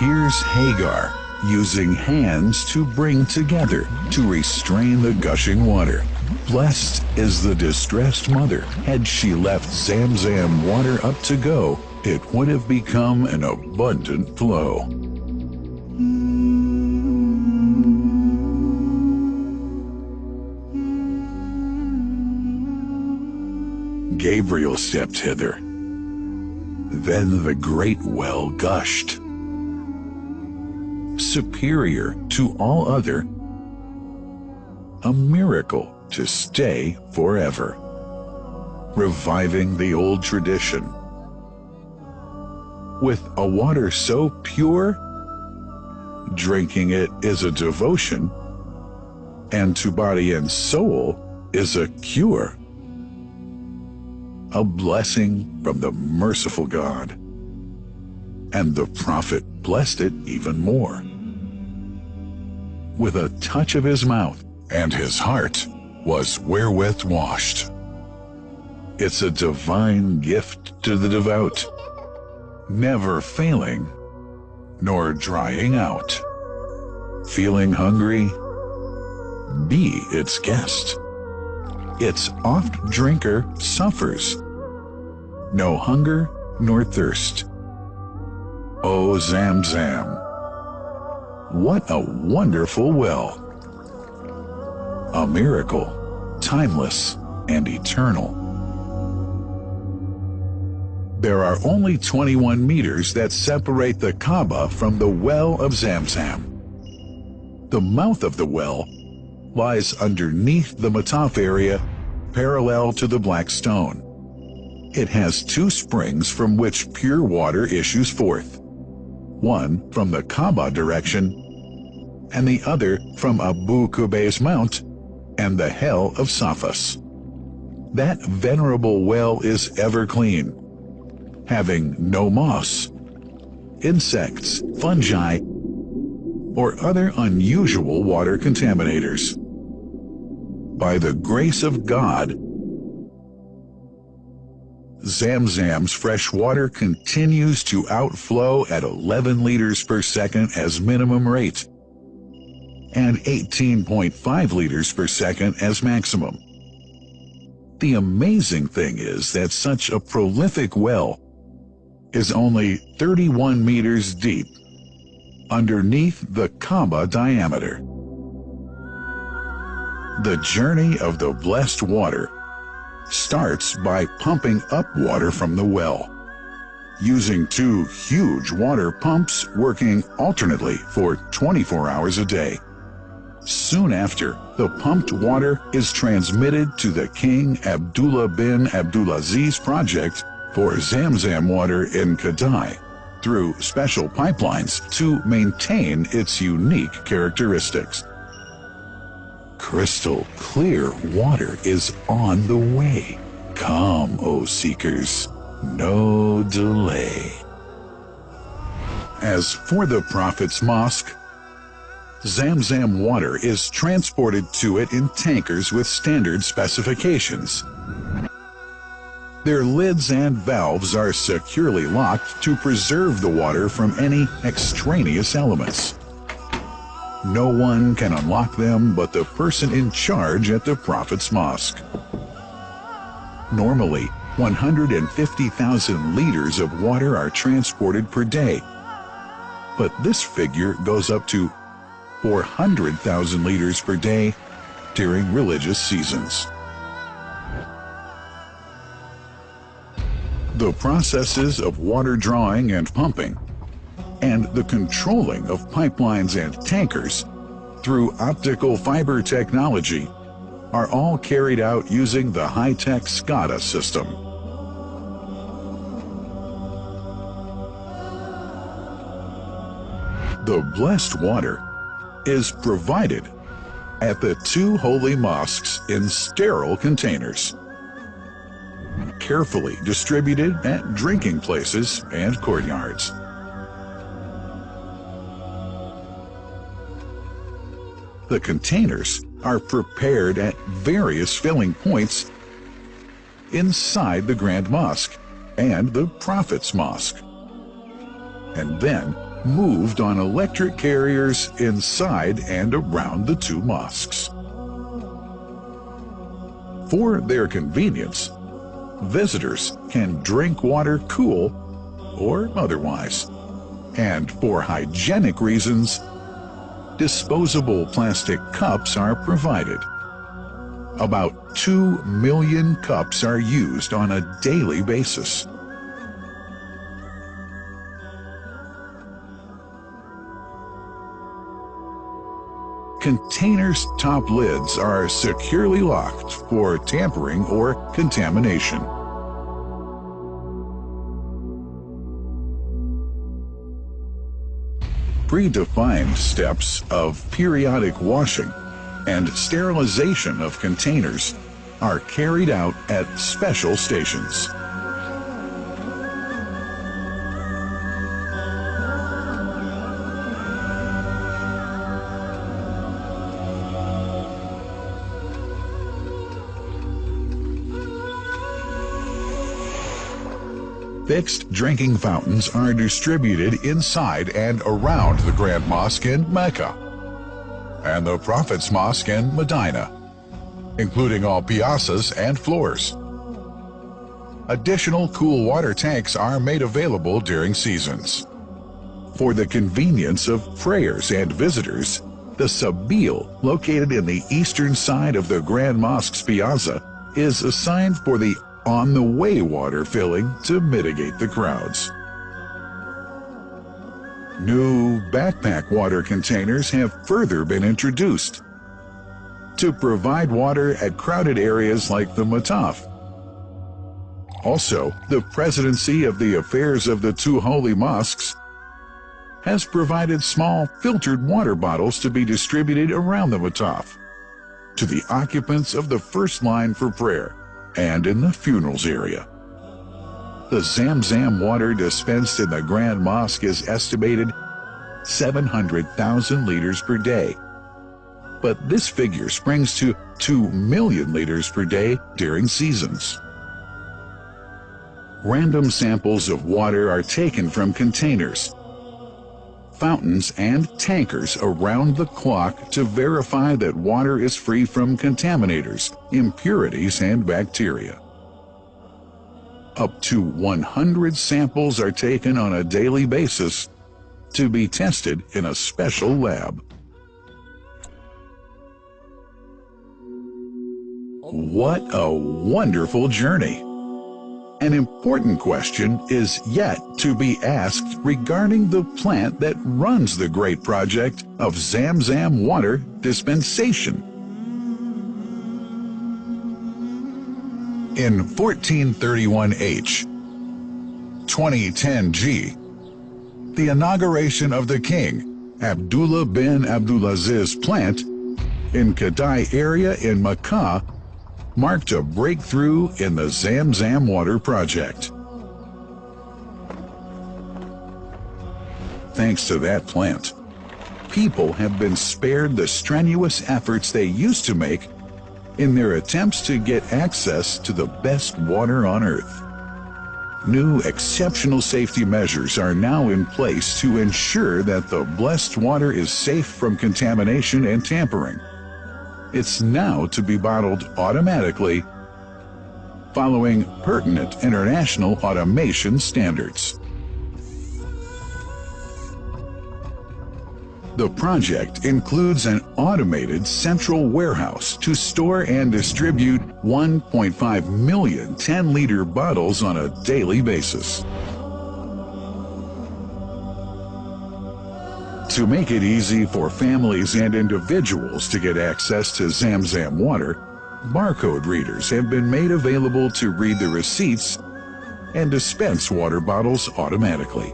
Here's Hagar using hands to bring together to restrain the gushing water. Blessed is the distressed mother. Had she left Zamzam water up to go, it would have become an abundant flow. Gabriel stepped hither. Then the great well gushed, superior to all other, a miracle to stay forever, reviving the old tradition. With a water so pure, drinking it is a devotion, and to body and soul is a cure. A blessing from the merciful God. And the prophet blessed it even more. With a touch of his mouth, and his heart was wherewith washed. It's a divine gift to the devout, never failing, nor drying out. Feeling hungry? Be its guest. Its oft-drinker suffers no hunger nor thirst. O Zamzam, what a wonderful well! A miracle, timeless and eternal. There are only 21 meters that separate the Kaaba from the well of Zamzam. The mouth of the well lies underneath the Mataf area, parallel to the black stone. It has two springs from which pure water issues forth, one from the Kaaba direction, and the other from Abu Qubay's mount and the hell of Safas. That venerable well is ever clean, having no moss, insects, fungi, or other unusual water contaminators. By the grace of God, Zamzam's fresh water continues to outflow at 11 liters per second as minimum rate, and 18.5 liters per second as maximum. The amazing thing is that such a prolific well is only 31 meters deep, underneath the Kaaba diameter. The journey of the blessed water starts by pumping up water from the well, using two huge water pumps working alternately for 24 hours a day. Soon after, the pumped water is transmitted to the King Abdullah bin Abdulaziz project for Zamzam water in Kadai through special pipelines to maintain its unique characteristics. Crystal clear water is on the way. Come, O seekers, no delay. As for the Prophet's Mosque, Zamzam water is transported to it in tankers with standard specifications. Their lids and valves are securely locked to preserve the water from any extraneous elements. No one can unlock them but the person in charge at the Prophet's Mosque. Normally, 150,000 liters of water are transported per day, but this figure goes up to 400,000 liters per day during religious seasons. The processes of water drawing and pumping, and the controlling of pipelines and tankers through optical fiber technology are all carried out using the high-tech SCADA system. The blessed water is provided at the two holy mosques in sterile containers, carefully distributed at drinking places and courtyards. The containers are prepared at various filling points inside the Grand Mosque and the Prophet's Mosque, and then moved on electric carriers inside and around the two mosques. For their convenience, visitors can drink water cool or otherwise. And for hygienic reasons, disposable plastic cups are provided. About 2 million cups are used on a daily basis. Containers' top lids are securely locked for tampering or contamination. Predefined steps of periodic washing and sterilization of containers are carried out at special stations. Fixed drinking fountains are distributed inside and around the Grand Mosque in Mecca and the Prophet's Mosque in Medina, including all piazzas and floors. Additional cool water tanks are made available during seasons. For the convenience of prayers and visitors, the Sabil, located in the eastern side of the Grand Mosque's piazza, is assigned for the on-the-way water filling to mitigate the crowds. New backpack water containers have further been introduced to provide water at crowded areas like the Mataf. Also, the Presidency of the Affairs of the Two Holy Mosques has provided small filtered water bottles to be distributed around the Mataf to the occupants of the first line for prayer and in the funerals area. The Zamzam water dispensed in the Grand Mosque is estimated 700,000 liters per day, but this figure springs to 2 million liters per day during seasons. Random samples of water are taken from containers, fountains, and tankers around the clock to verify that water is free from contaminators, impurities, and bacteria. Up to 100 samples are taken on a daily basis to be tested in a special lab. What a wonderful journey! An important question is yet to be asked regarding the plant that runs the great project of Zamzam water dispensation. In 1431H, 2010G, the inauguration of the King Abdullah bin Abdulaziz plant in Kadai area in Makkah marked a breakthrough in the Zamzam water project. Thanks to that plant, people have been spared the strenuous efforts they used to make in their attempts to get access to the best water on earth. New exceptional safety measures are now in place to ensure that the blessed water is safe from contamination and tampering. It's now to be bottled automatically following pertinent international automation standards. The project includes an automated central warehouse to store and distribute 1.5 million 10-liter bottles on a daily basis. To make it easy for families and individuals to get access to Zamzam water, barcode readers have been made available to read the receipts and dispense water bottles automatically.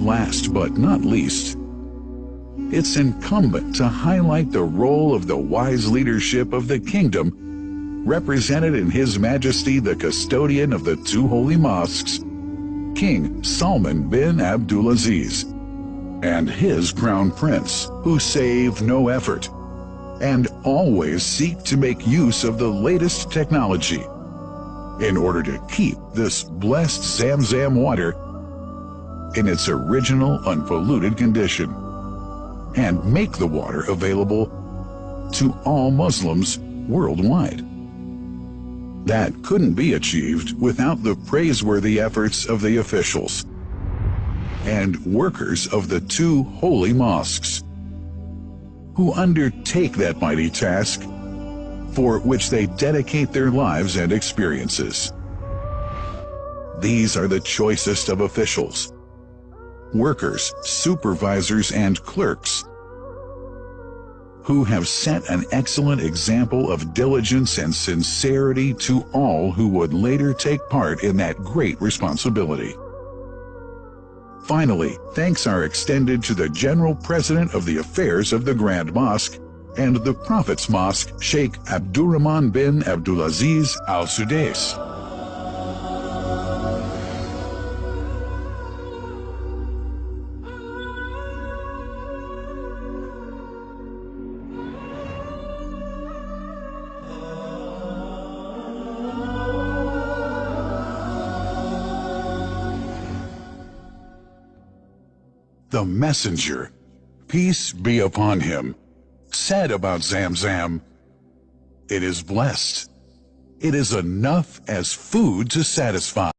Last but not least, it's incumbent to highlight the role of the wise leadership of the kingdom represented in His Majesty the custodian of the two holy mosques, King Salman bin Abdulaziz, and his crown prince, who save no effort and always seek to make use of the latest technology in order to keep this blessed Zamzam water in its original unpolluted condition and make the water available to all Muslims worldwide. That couldn't be achieved without the praiseworthy efforts of the officials and workers of the two holy mosques, who undertake that mighty task for which they dedicate their lives and experiences. These are the choicest of officials, workers, supervisors, and clerks, who have set an excellent example of diligence and sincerity to all who would later take part in that great responsibility. Finally, thanks are extended to the General President of the Affairs of the Grand Mosque and the Prophet's Mosque, Sheikh Abdurrahman bin Abdulaziz Al Sudais. The messenger, peace be upon him, said about Zamzam, "It is blessed. It is enough as food to satisfy."